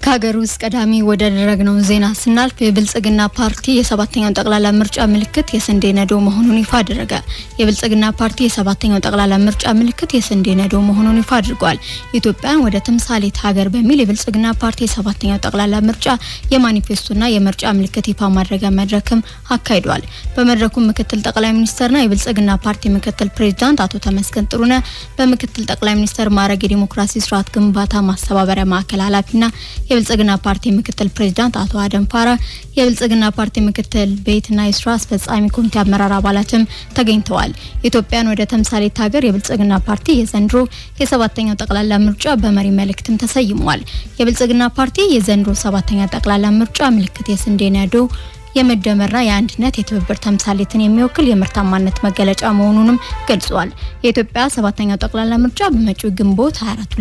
ከሀገር ውስጥ ቀዳሚ ወደ ደረግነው ዜና ስናልፍ የብልጽግና ፓርቲ የሰባተኛው ጠቅላላ ምርጫ ምልክት የስንዴ ነዶ መሆኑን ይፋ አደረገ። የብልጽግና ፓርቲ የሰባተኛው ጠቅላላ ምርጫ ምልክት የስንዴ ነዶ መሆኑን ይፋ አድርጓል። ኢትዮጵያን ወደ ተምሳሌት ሀገር በሚል የብልጽግና ፓርቲ የሰባተኛው ጠቅላላ ምርጫ የማኒፌስቶና የምርጫ ምልክት ይፋ ማድረጊያ መድረክም አካሂዷል። በመድረኩ ምክትል ጠቅላይ ሚኒስትርና የብልጽግና ፓርቲ ምክትል ፕሬዝዳንት አቶ ተመስገን ጥሩነህ፣ በምክትል ጠቅላይ ሚኒስትር ማዕረግ የዲሞክራሲ ስርዓት ግንባታ ማስተባበሪያ ማዕከል ኃላፊና የብልጽግና ፓርቲ ምክትል ፕሬዝዳንት አቶ አደም ፋራ፣ የብልጽግና ፓርቲ ምክትል ቤትና የስራ አስፈጻሚ ኮሚቴ አመራር አባላትም ተገኝተዋል። ኢትዮጵያን ወደ ተምሳሌት ሀገር የብልጽግና ፓርቲ የዘንድሮ የሰባተኛው ጠቅላላ ምርጫ በመሪ መልእክትም ተሰይሟል። የብልጽግና ፓርቲ የዘንድሮ ሰባተኛ ጠቅላላ ምርጫ ምልክት የስንዴ ነዶ የመደመርና የአንድነት የትብብር ተምሳሌትን የሚወክል የምርታማነት መገለጫ መሆኑንም ገልጿል። የኢትዮጵያ ሰባተኛው ጠቅላላ ምርጫ በመጪው ግንቦት 24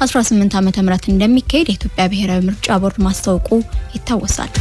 2018 ዓ.ም እንደሚካሄድ የኢትዮጵያ ብሔራዊ ምርጫ ቦርድ ማስታወቁ ይታወሳል።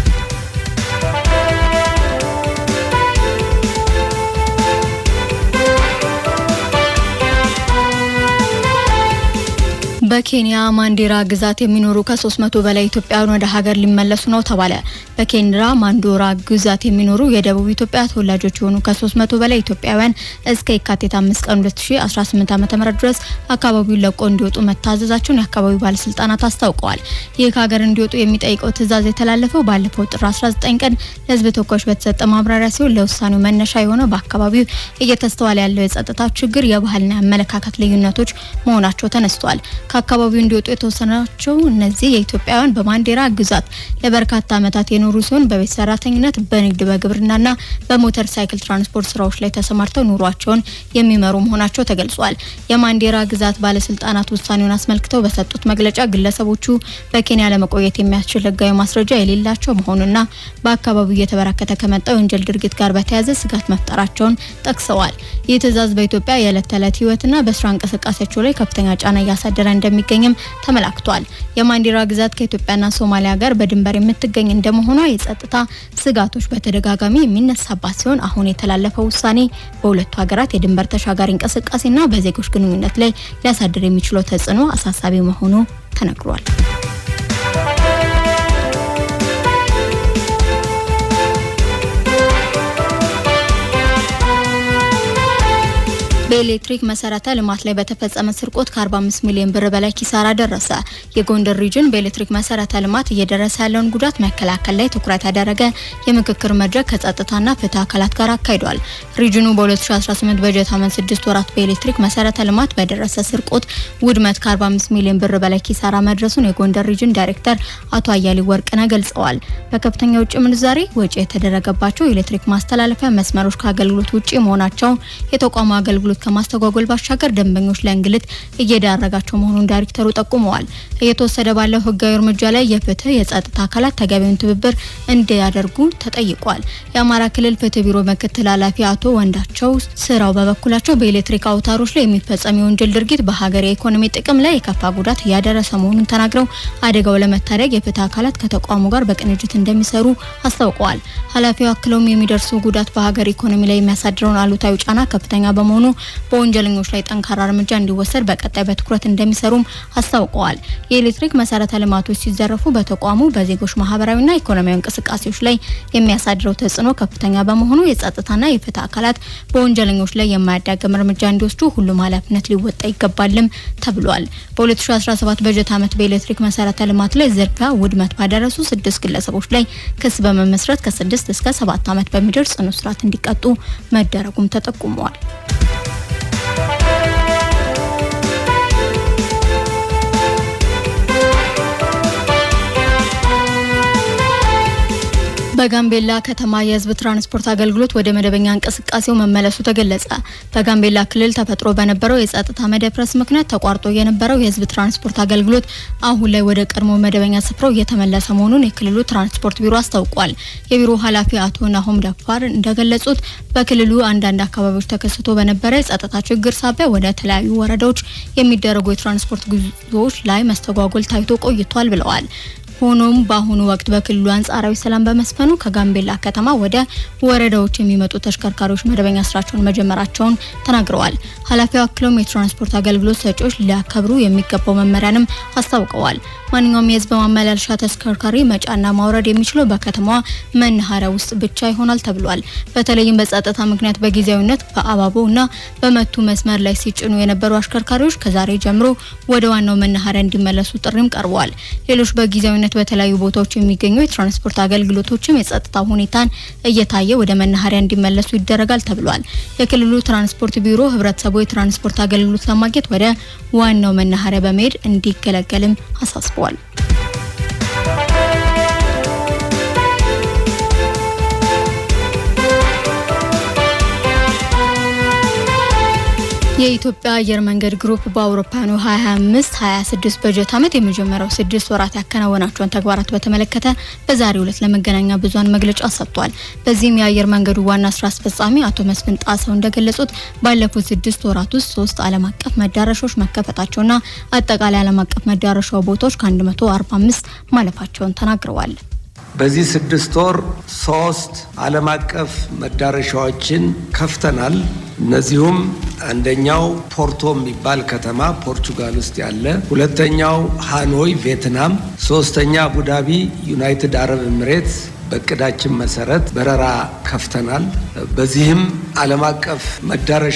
በኬንያ ማንዴራ ግዛት የሚኖሩ ከ300 በላይ ኢትዮጵያውያን ወደ ሀገር ሊመለሱ ነው ተባለ። በኬንያ ማንዴራ ግዛት የሚኖሩ የደቡብ ኢትዮጵያ ተወላጆች የሆኑ ከ300 በላይ ኢትዮጵያውያን እስከ የካቲት 5 ቀን 2018 ዓ.ም ድረስ አካባቢውን ለቆ እንዲወጡ መታዘዛቸውን የአካባቢው ባለስልጣናት አስታውቀዋል። ይህ ከሀገር እንዲወጡ የሚጠይቀው ትዕዛዝ የተላለፈው ባለፈው ጥር 19 ቀን ለሕዝብ ተወካዮች በተሰጠ ማብራሪያ ሲሆን ለውሳኔው መነሻ የሆነው በአካባቢው እየተስተዋለ ያለው የጸጥታ ችግር፣ የባህልና የአመለካከት ልዩነቶች መሆናቸው ተነስቷል። ከአካባቢው እንዲወጡ የተወሰናቸው እነዚህ የኢትዮጵያውያን በማንዴራ ግዛት ለበርካታ ዓመታት የኖሩ ሲሆን በቤት ሰራተኝነት፣ በንግድ፣ በግብርናና በሞተር ሳይክል ትራንስፖርት ስራዎች ላይ ተሰማርተው ኑሯቸውን የሚመሩ መሆናቸው ተገልጿል። የማንዴራ ግዛት ባለስልጣናት ውሳኔውን አስመልክተው በሰጡት መግለጫ ግለሰቦቹ በኬንያ ለመቆየት የሚያስችል ሕጋዊ ማስረጃ የሌላቸው መሆኑና በአካባቢው እየተበራከተ ከመጣው የወንጀል ድርጊት ጋር በተያያዘ ስጋት መፍጠራቸውን ጠቅሰዋል። ይህ ትዕዛዝ በኢትዮጵያ የዕለት ተዕለት ህይወትና በስራ እንቅስቃሴያቸው ላይ ከፍተኛ ጫና እያሳደረ እንደሚገኝም ተመላክቷል። የማንዴራ ግዛት ከኢትዮጵያና ሶማሊያ ጋር በድንበር የምትገኝ እንደመሆኗ የጸጥታ ስጋቶች በተደጋጋሚ የሚነሳባት ሲሆን አሁን የተላለፈው ውሳኔ በሁለቱ ሀገራት የድንበር ተሻጋሪ እንቅስቃሴና በዜጎች ግንኙነት ላይ ሊያሳድር የሚችለው ተጽዕኖ አሳሳቢ መሆኑ ተነግሯል። በኤሌክትሪክ መሰረተ ልማት ላይ በተፈጸመ ስርቆት ከ45 ሚሊዮን ብር በላይ ኪሳራ ደረሰ። የጎንደር ሪጅን በኤሌክትሪክ መሰረተ ልማት እየደረሰ ያለውን ጉዳት መከላከል ላይ ትኩረት ያደረገ የምክክር መድረክ ከጸጥታና ፍትህ አካላት ጋር አካሂዷል። ሪጅኑ በ2018 በጀት ዓመት 6 ወራት በኤሌክትሪክ መሰረተ ልማት በደረሰ ስርቆት ውድመት ከ45 ሚሊዮን ብር በላይ ኪሳራ መድረሱን የጎንደር ሪጅን ዳይሬክተር አቶ አያሌ ወርቅነህ ገልጸዋል። በከፍተኛ ውጭ ምንዛሬ ወጪ የተደረገባቸው የኤሌክትሪክ ማስተላለፊያ መስመሮች ከአገልግሎት ውጪ መሆናቸው የተቋሙ አገልግሎት ከማስተጓጎል ባሻገር ደንበኞች ለእንግልት እየዳረጋቸው መሆኑን ዳይሬክተሩ ጠቁመዋል። እየተወሰደ ባለው ህጋዊ እርምጃ ላይ የፍትህ የጸጥታ አካላት ተገቢውን ትብብር እንዲያደርጉ ተጠይቋል። የአማራ ክልል ፍትህ ቢሮ ምክትል ኃላፊ አቶ ወንዳቸው ስራው በበኩላቸው በኤሌክትሪክ አውታሮች ላይ የሚፈጸም የወንጀል ድርጊት በሀገር የኢኮኖሚ ጥቅም ላይ የከፋ ጉዳት እያደረሰ መሆኑን ተናግረው አደጋው ለመታደግ የፍትህ አካላት ከተቋሙ ጋር በቅንጅት እንደሚሰሩ አስታውቀዋል። ኃላፊው አክለውም የሚደርሱ ጉዳት በሀገር ኢኮኖሚ ላይ የሚያሳድረውን አሉታዊ ጫና ከፍተኛ በመሆኑ በወንጀለኞች ላይ ጠንካራ እርምጃ እንዲወሰድ በቀጣይ በትኩረት እንደሚሰሩም አስታውቀዋል። የኤሌክትሪክ መሰረተ ልማቶች ሲዘረፉ በተቋሙ በዜጎች ማህበራዊና ኢኮኖሚያዊ እንቅስቃሴዎች ላይ የሚያሳድረው ተጽዕኖ ከፍተኛ በመሆኑ የጸጥታና የፍትህ አካላት በወንጀለኞች ላይ የማያዳግም እርምጃ እንዲወስዱ ሁሉም ኃላፊነት ሊወጣ ይገባልም ተብሏል። በ2017 በጀት ዓመት በኤሌክትሪክ መሰረተ ልማት ላይ ዝርፊያ፣ ውድመት ባደረሱ 6 ግለሰቦች ላይ ክስ በመመስረት ከ6 እስከ 7 ዓመት በሚደርስ ጽኑ እስራት እንዲቀጡ መደረጉም ተጠቁመዋል። በጋምቤላ ከተማ የህዝብ ትራንስፖርት አገልግሎት ወደ መደበኛ እንቅስቃሴው መመለሱ ተገለጸ። በጋምቤላ ክልል ተፈጥሮ በነበረው የጸጥታ መደፍረስ ምክንያት ተቋርጦ የነበረው የህዝብ ትራንስፖርት አገልግሎት አሁን ላይ ወደ ቀድሞ መደበኛ ስፍራው እየተመለሰ መሆኑን የክልሉ ትራንስፖርት ቢሮ አስታውቋል። የቢሮ ኃላፊ አቶ ናሆም ዳፋር እንደገለጹት በክልሉ አንዳንድ አካባቢዎች ተከስቶ በነበረ የጸጥታ ችግር ሳቢያ ወደ ተለያዩ ወረዳዎች የሚደረጉ የትራንስፖርት ጉዞዎች ላይ መስተጓጎል ታይቶ ቆይቷል ብለዋል። ሆኖም በአሁኑ ወቅት በክልሉ አንጻራዊ ሰላም በመስፈኑ ከጋምቤላ ከተማ ወደ ወረዳዎች የሚመጡ ተሽከርካሪዎች መደበኛ ስራቸውን መጀመራቸውን ተናግረዋል። ኃላፊው አክለውም የትራንስፖርት አገልግሎት ሰጪዎች ሊያከብሩ የሚገባው መመሪያንም አስታውቀዋል። ማንኛውም የህዝብ ማመላለሻ ተሽከርካሪ መጫና ማውረድ የሚችለው በከተማዋ መናኸሪያ ውስጥ ብቻ ይሆናል ተብሏል። በተለይም በጸጥታ ምክንያት በጊዜያዊነት በአባቦና በመቱ መስመር ላይ ሲጭኑ የነበሩ አሽከርካሪዎች ከዛሬ ጀምሮ ወደ ዋናው መናኸሪያ እንዲመለሱ ጥሪም ቀርቧል። ሌሎች በጊዜያዊነት በተለያዩ ቦታዎች የሚገኙ የትራንስፖርት አገልግሎቶችም የጸጥታ ሁኔታን እየታየ ወደ መናኸሪያ እንዲመለሱ ይደረጋል ተብሏል። የክልሉ ትራንስፖርት ቢሮ ህብረተሰቡ የትራንስፖርት አገልግሎት ለማግኘት ወደ ዋናው መናኸሪያ በመሄድ እንዲገለገልም አሳስቧል። የኢትዮጵያ አየር መንገድ ግሩፕ በአውሮፓውያኑ 2025-26 በጀት ዓመት የመጀመሪያው 6 ወራት ያከናወናቸውን ተግባራት በተመለከተ በዛሬው ዕለት ለመገናኛ ብዙሃን መግለጫ ሰጥቷል። በዚህም የአየር መንገዱ ዋና ስራ አስፈጻሚ አቶ መስፍን ጣሰው እንደገለጹት ባለፉት 6 ወራት ውስጥ 3 ዓለም አቀፍ መዳረሻዎች መከፈታቸውና አጠቃላይ ዓለም አቀፍ መዳረሻው ቦታዎች ከ145 ማለፋቸውን ተናግረዋል። በዚህ 6 ወር 3 ዓለም አቀፍ መዳረሻዎችን ከፍተናል። እነዚሁም አንደኛው ፖርቶ የሚባል ከተማ ፖርቹጋል ውስጥ ያለ፣ ሁለተኛው ሃኖይ ቪየትናም፣ ሶስተኛ አቡዳቢ ዩናይትድ አረብ ኤሚሬትስ በእቅዳችን መሰረት በረራ ከፍተናል። በዚህም ዓለም አቀፍ መዳረሻ